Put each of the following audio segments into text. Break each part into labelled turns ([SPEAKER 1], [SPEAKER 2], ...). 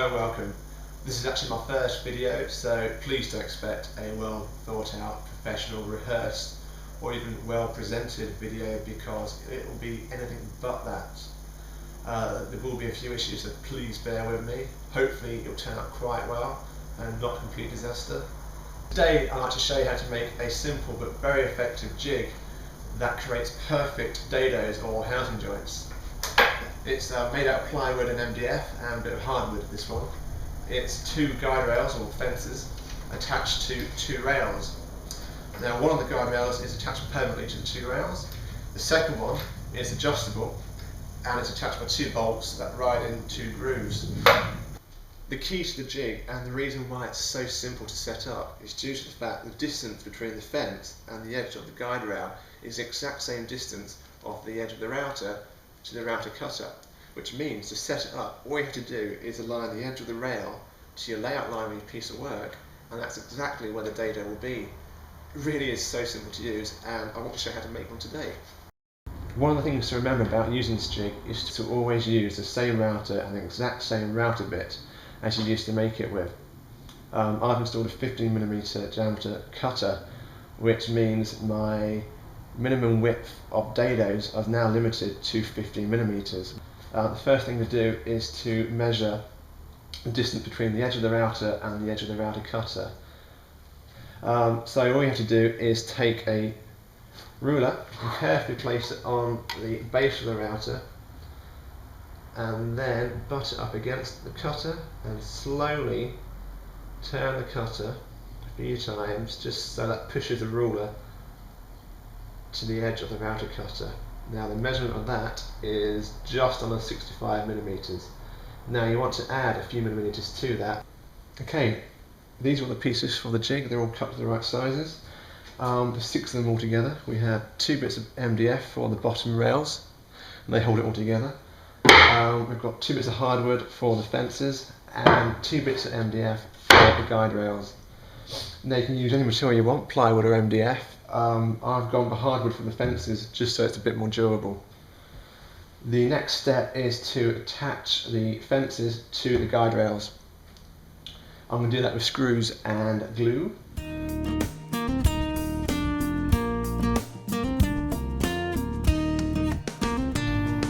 [SPEAKER 1] Hello, welcome. This is actually my first video, so please don't expect a well thought out, professional, rehearsed or even well presented video, because it will be anything but that. There will be a few issues, so please bear with me. Hopefully it will turn out quite well and not a complete disaster. Today I'd like to show you how to make a simple but very effective jig that creates perfect dados or housing joints. It's made out of plywood and MDF and a bit of hardwood, this one. It's two guide rails or fences attached to two rails. Now one of the guide rails is attached permanently to the two rails. The second one is adjustable and it's attached by two bolts that ride in two grooves. The key to the jig, and the reason why it's so simple to set up, is due to the fact the distance between the fence and the edge of the guide rail is the exact same distance of the edge of the router to the router cutter, which means to set it up, all you have to do is align the edge of the rail to your layout line of your piece of work, and that's exactly where the dado will be. It really is so simple to use, and I want to show you how to make one today. One of the things to remember about using this jig is to always use the same router and the exact same router bit as you used to make it with. I've installed a 15mm diameter cutter, which means my minimum width of dados are now limited to 15mm. The first thing to do is to measure the distance between the edge of the router and the edge of the router cutter. So all you have to do is take a ruler and carefully place it on the base of the router, and then butt it up against the cutter and slowly turn the cutter a few times, just so that pushes the ruler to the edge of the router cutter. Now the measurement of that is just under 65mm. Now you want to add a few millimeters to that. Okay, these are the pieces for the jig. They're all cut to the right sizes. There's 6 of them all together. We have 2 bits of MDF for the bottom rails, and they hold it all together. We've got 2 bits of hardwood for the fences and 2 bits of MDF for the guide rails. Now you can use any material you want, plywood or MDF. I've gone for hardwood for the fences just so it's a bit more durable. The next step is to attach the fences to the guide rails. I'm going to do that with screws and glue.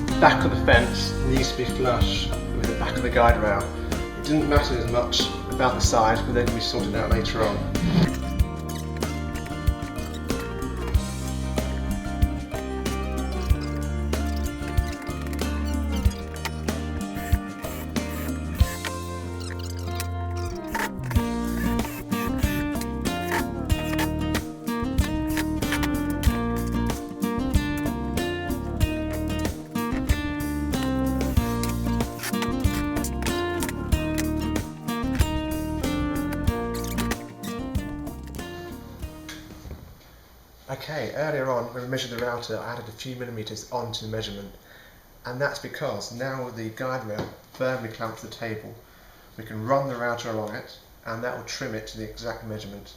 [SPEAKER 1] The back of the fence needs to be flush with the back of the guide rail. It didn't matter as much about the sides, but they can be sorted out later on. Okay, earlier on when we measured the router, I added a few millimeters onto the measurement, and that's because now with the guide rail firmly clamped to the table, we can run the router along it, and that will trim it to the exact measurement.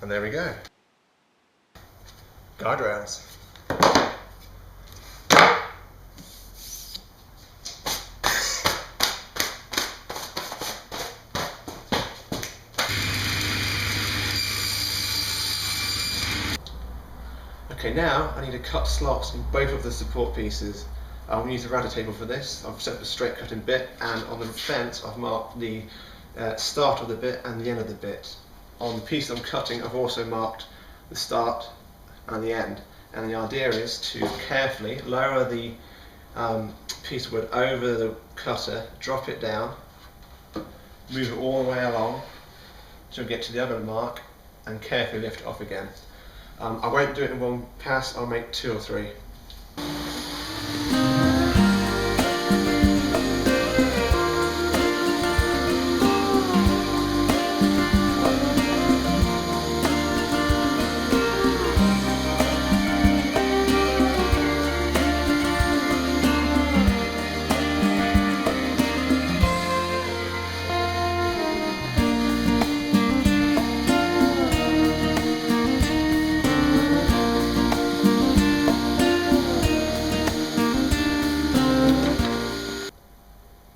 [SPEAKER 1] And there we go. Guide rails. Okay, now I need to cut slots in both of the support pieces. I'm going to use a router table for this. I've set up a straight cutting bit, and on the fence I've marked the start of the bit and the end of the bit. On the piece I'm cutting, I've also marked the start and the end, and the idea is to carefully lower the piece of wood over the cutter, drop it down, move it all the way along till we get to the other mark, and carefully lift it off again. I won't do it in one pass, I'll make 2 or 3.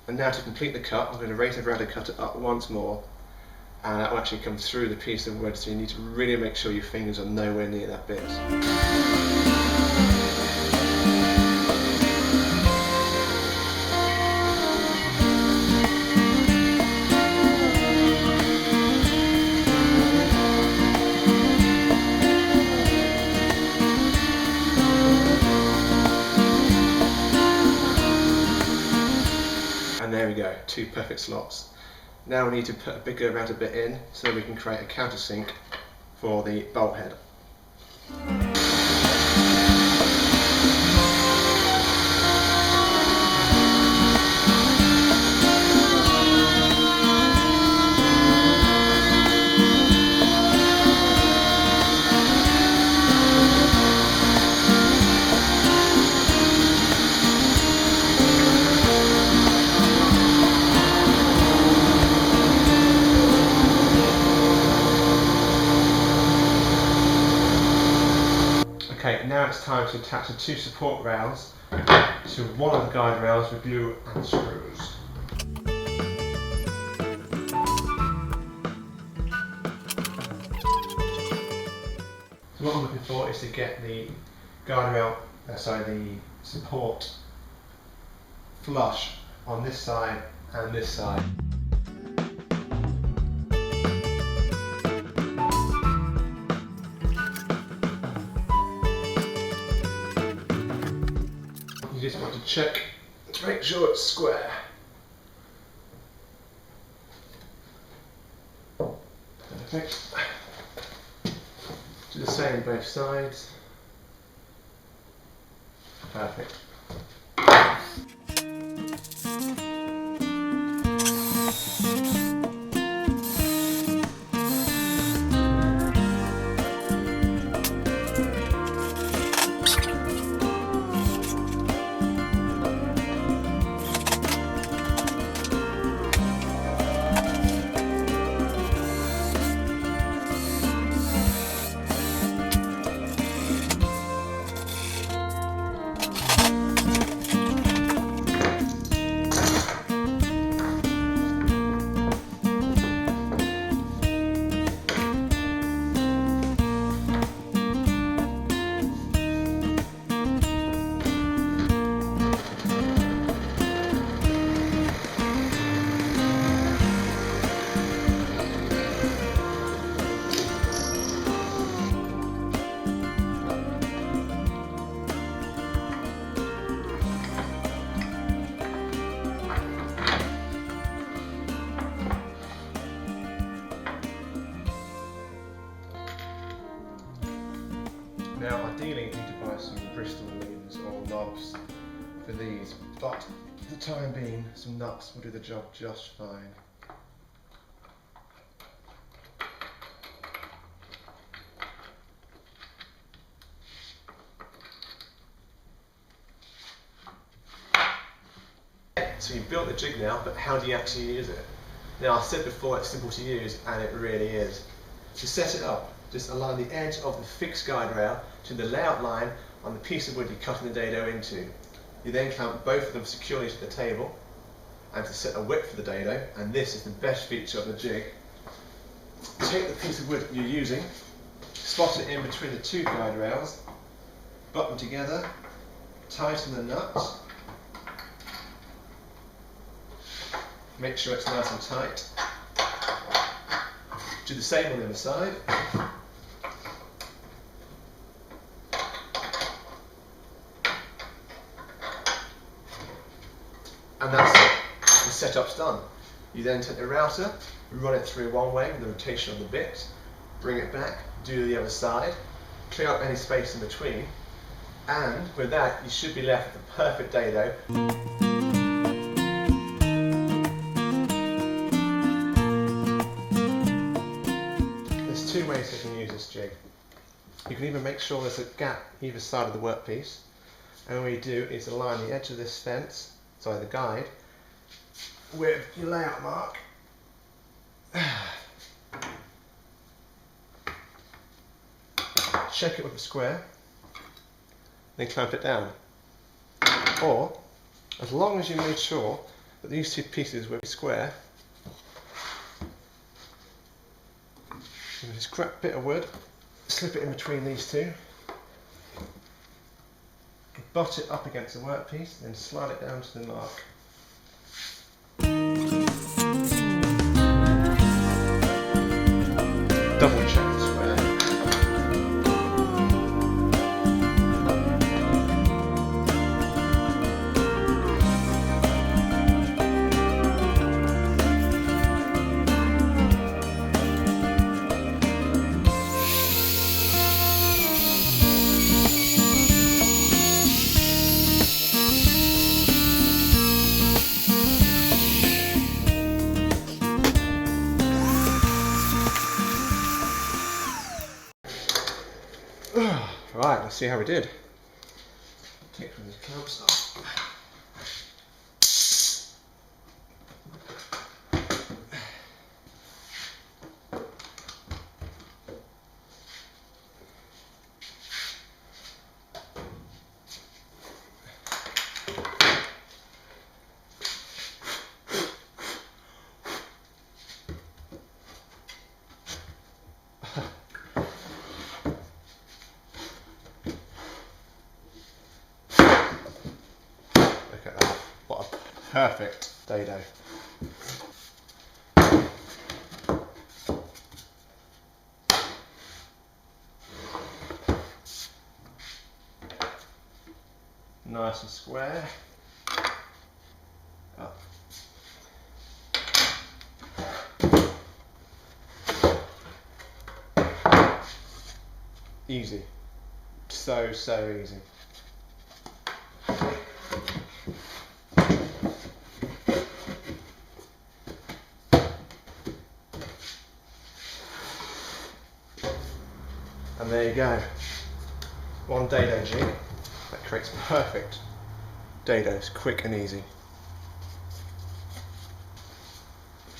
[SPEAKER 1] And now to complete the cut, I'm going to raise the router cutter up once more, and that will actually come through the piece of wood, so you need to really make sure your fingers are nowhere near that bit. And there we go, 2 perfect slots. Now we need to put a bigger router bit in so we can create a countersink for the bolt head. Okay, now it's time to attach the 2 support rails to one of the guide rails with glue and screws. So what I'm looking for is to get the guide rail, the support flush on this side and this side. You just want to check to make sure it's square. Perfect. Do the same on both sides. Perfect. Now ideally you need to buy some Bristol leads or knobs for these, but for the time being some nuts will do the job just fine. So you've built the jig now, but how do you actually use it? Now I said before it's simple to use, and it really is. To set it up, just align the edge of the fixed guide rail to the layout line on the piece of wood you're cutting the dado into. You then clamp both of them securely to the table, and to set a width for the dado, and this is the best feature of the jig. Take the piece of wood you're using, spot it in between the 2 guide rails, butt them together, tighten the nuts, make sure it's nice and tight. Do the same on the other side. And that's it. The setup's done. You then take the router, run it through one way with the rotation of the bit, bring it back, do the other side, clear up any space in between, and with that you should be left with a perfect dado. There's two ways you can use this jig. You can either make sure there's a gap either side of the workpiece, and all you do is align the edge of this fence, sorry, the guide, with your layout mark. Check it with a square, then clamp it down. Or, as long as you made sure that these two pieces were square, you can just grab a bit of wood, slip it in between these two, butt it up against the workpiece, then slide it down to the mark. Double check the square. Right, let's see how we did. Take from the clamps off. Look at that, what a perfect dado. Nice and square. Up. Easy. So easy. And there you go. One dado jig that creates perfect dados, quick and easy.